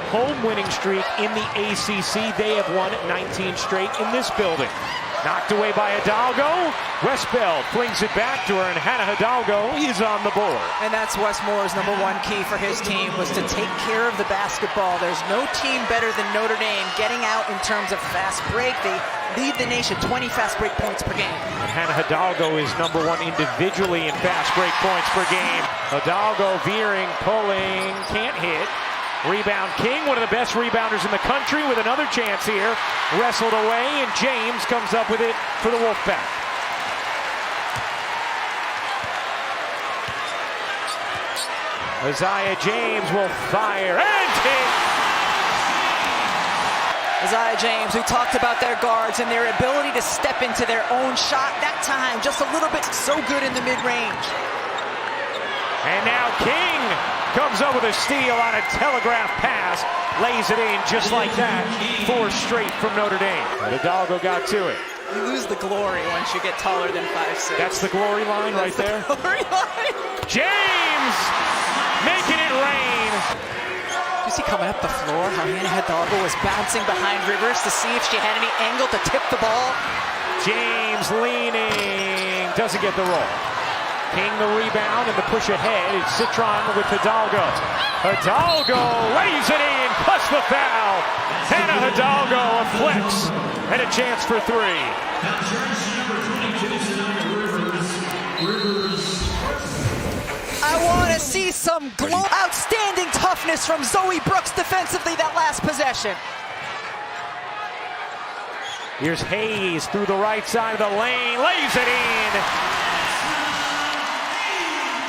home winning streak in the ACC. They have won 19 straight in this building. Knocked away by Hidalgo. Westbeld flings it back to her, and Hannah Hidalgo is on the board. And that's Wes Moore's #1 key for his team, was to take care of the basketball. There's no team better than Notre Dame getting out in terms of fast break. They lead the nation 20 fast break points per game. And Hannah Hidalgo is #1 individually in fast break points per game. Hidalgo veering, pulling, can't hit. Rebound King, one of the best rebounders in the country, with another chance here. Wrestled away, and James comes up with it for the Wolfpack. Isaiah James will fire and hit. Isaiah James, we talked about their guards and their ability to step into their own shot. That time, just a little bit, so good in the mid-range. And now King comes up with a steal on a telegraph pass, lays it in just like that. 4 straight from Notre Dame. But Hidalgo got to it. You lose the glory once you get taller than 5'6". That's the glory line right there. The glory line. James making it rain. You see coming up the floor how Hannah Hidalgo was bouncing behind Rivers to see if she had any angle to tip the ball. James leaning, doesn't get the roll. King the rebound and the push ahead. It's Citron with Hidalgo. Hidalgo lays it in, plus the foul. Hannah Hidalgo a flex and a chance for 3. I want to see some outstanding toughness from Zoe Brooks defensively that last possession. Here's Hayes through the right side of the lane, lays it in.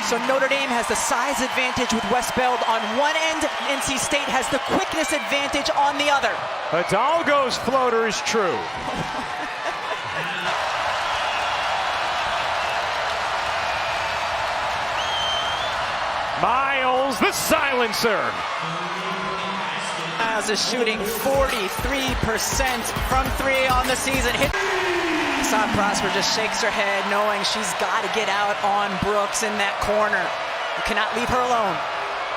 So Notre Dame has the size advantage with Westbeld on one end. NC State has the quickness advantage on the other. Hidalgo's floater is true. Miles, the silencer. Miles is shooting 43% from 3 on the season. Hassan Prosper just shakes her head, knowing she's got to get out on Brooks in that corner. You cannot leave her alone.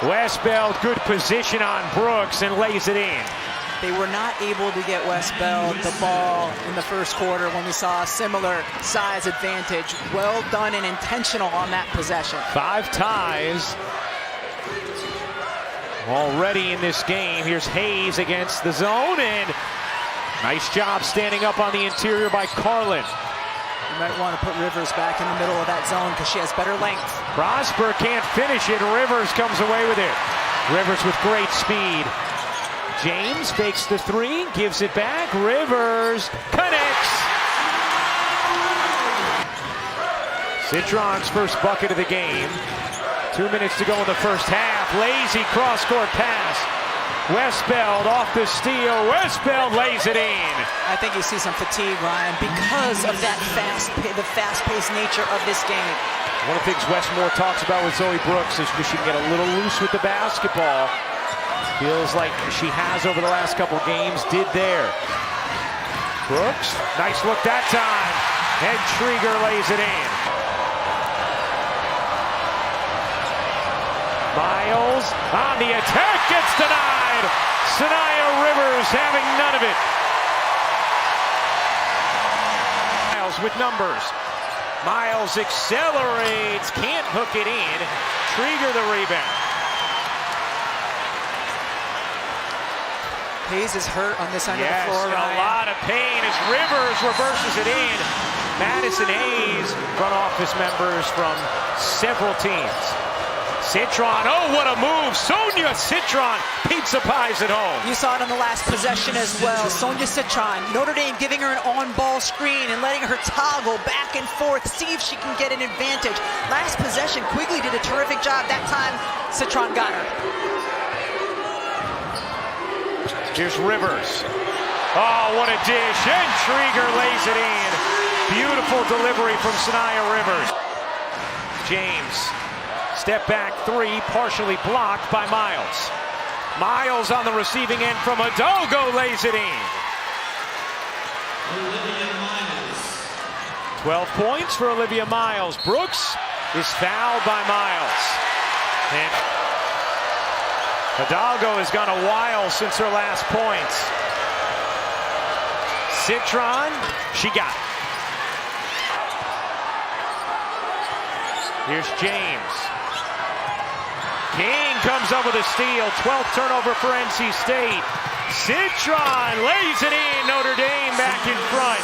Westbeld, good position on Brooks, and lays it in. They were not able to get Westbeld the ball in the first quarter when we saw a similar size advantage. Well done and intentional on that possession. 5 ties already in this game. Here's Hayes against the zone, and nice job standing up on the interior by Carlin. You might want to put Rivers back in the middle of that zone because she has better length. Prosper can't finish it. Rivers comes away with it. Rivers with great speed. James fakes the 3, gives it back. Rivers connects. Citron's first bucket of the game. 2 minutes to go in the first half. Lazy cross-court pass. Westbeld off the steal. Westbeld lays it in. I think you see some fatigue, Ryan, because of that the fast-paced nature of this game. One of the things Wes Moore talks about with Zoe Brooks is she can get a little loose with the basketball. Feels like she has over the last couple games. Did there. Brooks, nice look that time. And Trieger lays it in. Miles on the attack, gets denied. Sanaya Rivers having none of it. Miles with numbers. Miles accelerates, can't hook it in. Trieger the rebound. Hayes is hurt on this end of the floor, Ryan. A lot of pain as Rivers reverses it in. Madison Hayes, front office members from several teams. Citron, oh, what a move. Sonia Citron, pizza pies at home. You saw it on the last possession as well. Sonia Citron, Notre Dame giving her an on-ball screen and letting her toggle back and forth, see if she can get an advantage. Last possession, Quigley did a terrific job. That time, Citron got her. Here's Rivers. Oh, what a dish. And Trieger lays it in. Beautiful delivery from Sanaya Rivers. James. Step back 3, partially blocked by Miles. Miles on the receiving end from Hidalgo, lays it in. 12 points for Olivia Miles. Brooks is fouled by Miles. And Hidalgo has gone a while since her last points. Citron, she got it. Here's James. King comes up with a steal. 12th turnover for NC State. Citron lays it in. Notre Dame back in front.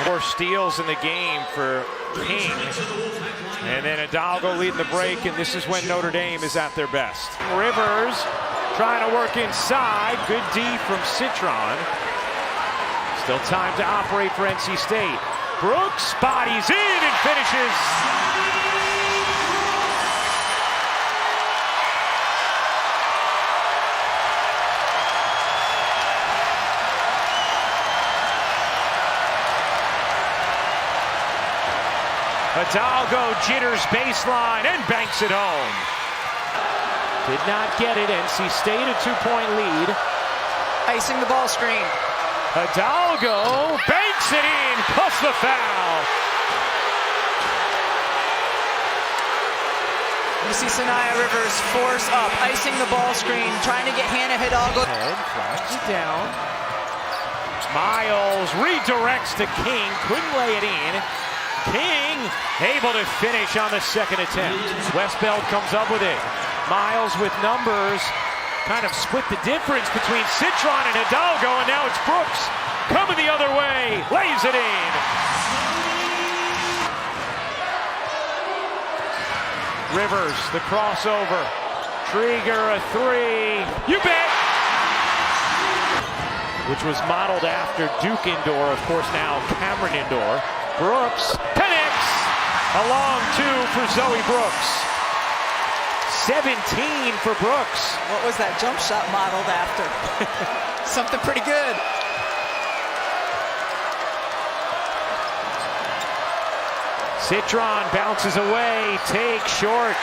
More steals in the game for King. And then Hidalgo leading the break, and this is when Notre Dame is at their best. Rivers trying to work inside. Good D from Citron. Still time to operate for NC State. Brooks bodies in and finishes. Hidalgo jitters baseline and banks it home. Did not get it. NC State a 2-point lead. Icing the ball screen. Hidalgo banks it in, plus the foul. You see Sanaya Rivers force up, icing the ball screen, trying to get Hannah Hidalgo. Head flags it down. Miles redirects to King, couldn't lay it in. King able to finish on the second attempt. Westbeld comes up with it. Miles with numbers. Kind of split the difference between Citron and Hidalgo, and now it's Brooks coming the other way, lays it in. Rivers, the crossover. Trieger, a three. You bet! Which was modeled after Duke Indoor, of course now Cameron Indoor. Brooks connects. A long two for Zoe Brooks. 17 for Brooks. What was that jump shot modeled after? Something pretty good. Citron bounces away, take short.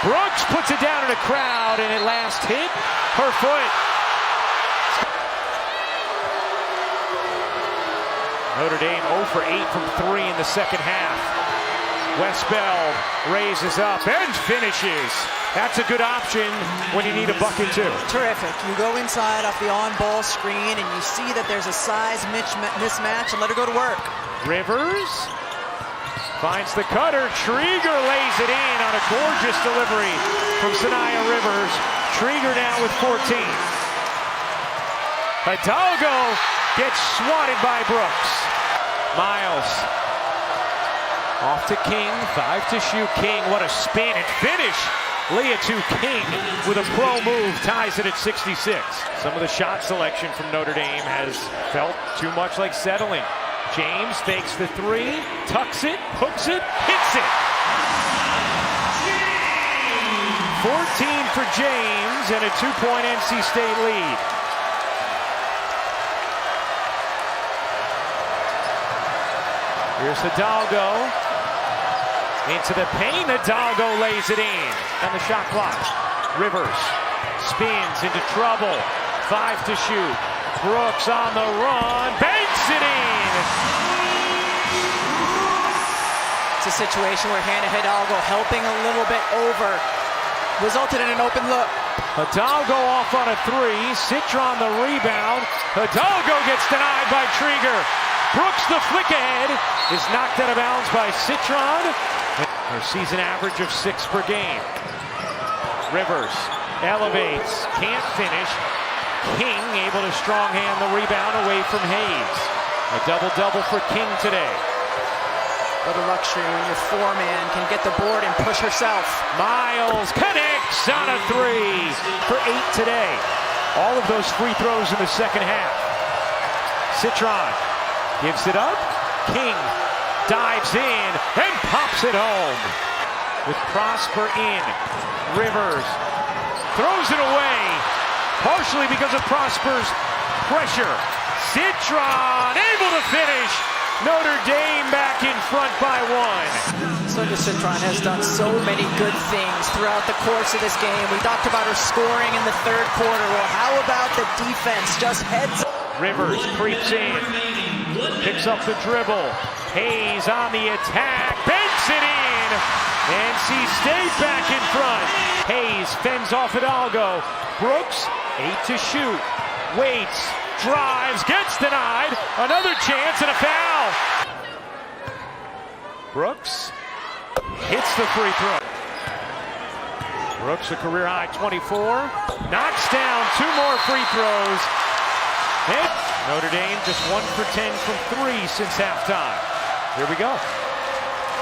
Brooks puts it down in a crowd, and it last hit her foot. Notre Dame 0 for 8 from 3 in the second half. Westbeld raises up and finishes. That's a good option when you need a bucket too. Terrific. You go inside off the on-ball screen and you see that there's a size mismatch and let her go to work. Rivers finds the cutter. Trieger lays it in on a gorgeous delivery from Sanaya Rivers. Trieger now with 14. Hidalgo gets swatted by Brooks. Miles off to King, 5 to shoot. King, what a spin and finish. Leah to King with a pro move, ties it at 66. Some of the shot selection from Notre Dame has felt too much like settling. James fakes the three, tucks it, hooks it, hits it. 14 for James and a 2-point NC State lead. Here's Hidalgo. Into the paint, Hidalgo lays it in. And the shot clock. Rivers spins into trouble. 5 to shoot. Brooks on the run. Banks it in. It's a situation where Hannah Hidalgo helping a little bit over. Resulted in an open look. Hidalgo off on a three. Citron the rebound. Hidalgo gets denied by Trieger. Brooks, the flick ahead, is knocked out of bounds by Citron. Her season average of 6 per game. Rivers elevates, can't finish. King able to strong hand the rebound away from Hayes. A double-double for King today. What a luxury when your four-man can get the board and push herself. Miles connects on a three for 8 today. All of those free throws in the second half. Citron gives it up. King dives in and pops it home. With Prosper in. Rivers throws it away. Partially because of Prosper's pressure. Citron able to finish. Notre Dame back in front by 1. Sonia Citron has done so many good things throughout the course of this game. We talked about her scoring in the third quarter. Well, how about the defense? Just heads up. Rivers creeps in. Picks up the dribble. Hayes on the attack. Banks it in. NC State back in front. Hayes fends off Hidalgo. Brooks, 8 to shoot. Waits, drives, gets denied. Another chance and a foul. Brooks hits the free throw. Brooks, a career high 24. Knocks down 2 more free throws. And Notre Dame just 1 for 10 from 3 since halftime. Here we go.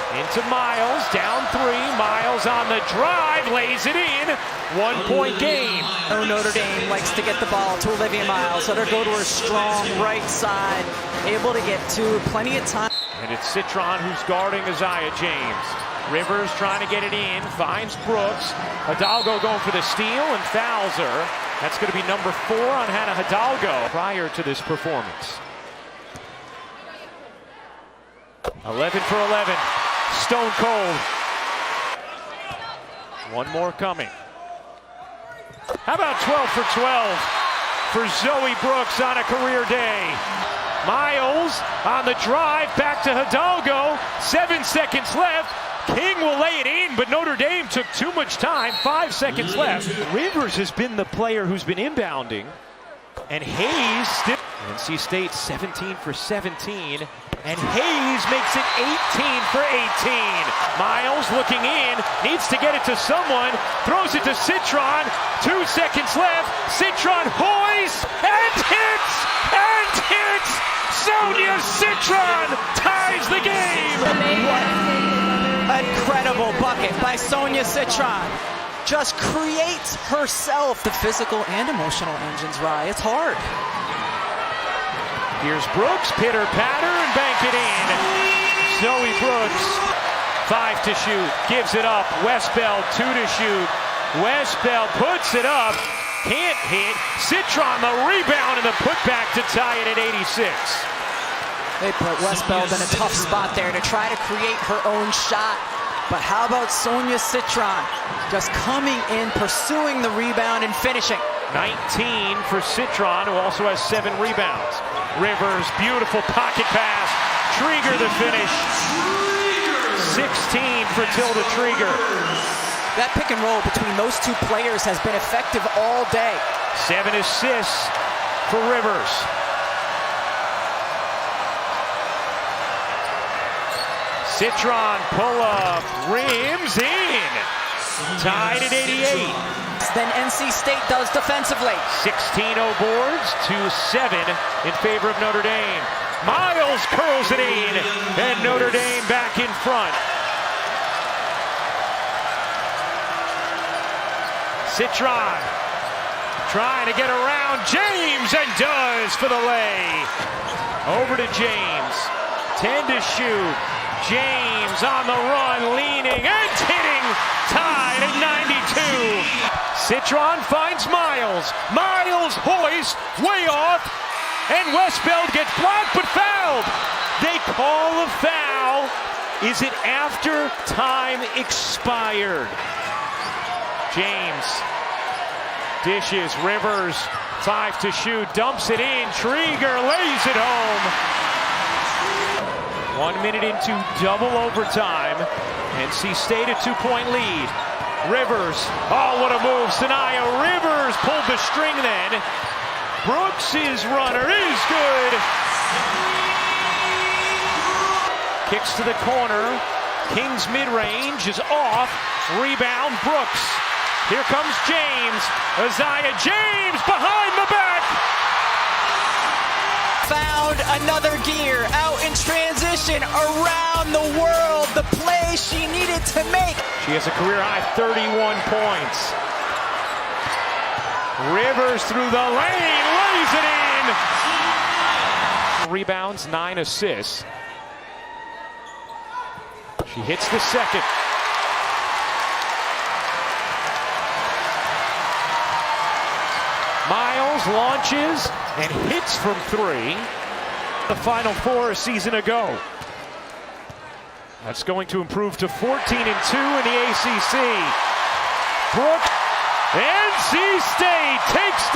Into Miles, down 3. Miles on the drive, lays it in. 1-point game. Oh, Notre Dame likes to get the ball to Olivia Miles. Let her go to her strong right side. Able to get to plenty of time. And it's Citron who's guarding Isaiah James. Rivers trying to get it in, finds Brooks. Hidalgo going for the steal and fouls her. That's going to be number 4 on Hannah Hidalgo prior to this performance. 11 for 11. Stone cold. 1 more coming. How about 12 for 12 for Zoe Brooks on a career day? Miles on the drive back to Hidalgo. 7 seconds left. King will lay it in, but Notre Dame took too much time. 5 seconds left. Rivers has been the player who's been inbounding. And Hayes still. NC State 17 for 17. And Hayes makes it 18 for 18. Miles looking in, needs to get it to someone, throws it to Citron. 2 seconds left. Citron hoists and hits! And hits! Sonia Citron ties the game! Incredible bucket by Sonia Citron. Just creates herself the physical and emotional engines, Rye. It's hard. Here's Brooks, pitter-patter, and bank it in. Zoe Brooks, 5 to shoot, gives it up. Westbell, 2 to shoot. Westbell puts it up, can't hit. Citron the rebound and the putback to tie it at 86. They put Westbell in a tough spot there to try to create her own shot. But how about Sonia Citron just coming in, pursuing the rebound and finishing? 19 for Citron, who also has 7 rebounds. Rivers, beautiful pocket pass. Trieger the finish. 16 for Tilda Trieger. That pick and roll between those 2 players has been effective all day. 7 assists for Rivers. Citron pull up, rims in. Tied at 88. Then NC State does defensively. 16-0 boards to 7 in favor of Notre Dame. Miles curls it in, and Notre Dame back in front. Citron trying to get around James, and does for the lay. Over to James, 10 to shoot. James on the run, leaning and hitting, tied at 92. Citron finds Miles. Miles hoists, way off, and Westbell gets blocked but fouled. They call a foul. Is it after time expired? James dishes, Rivers, 5 to shoot, dumps it in. Trieger lays it home. 1 minute into double overtime. NC State a 2-point lead. Rivers, oh, what a move. Sanaya Rivers pulled the string then. Brooks' runner is good. Kicks to the corner. King's mid-range is off. Rebound, Brooks. Here comes James. Isaiah James behind the back. Found another gear out in transition around the world. The play she needed to make. She has a career high 31 points. Rivers through the lane, lays it in. Rebounds, 9 assists. She hits the second. Miles launches and hits from 3. The Final Four a season ago. That's going to improve to 14-2 in the ACC. Brooks, NC State takes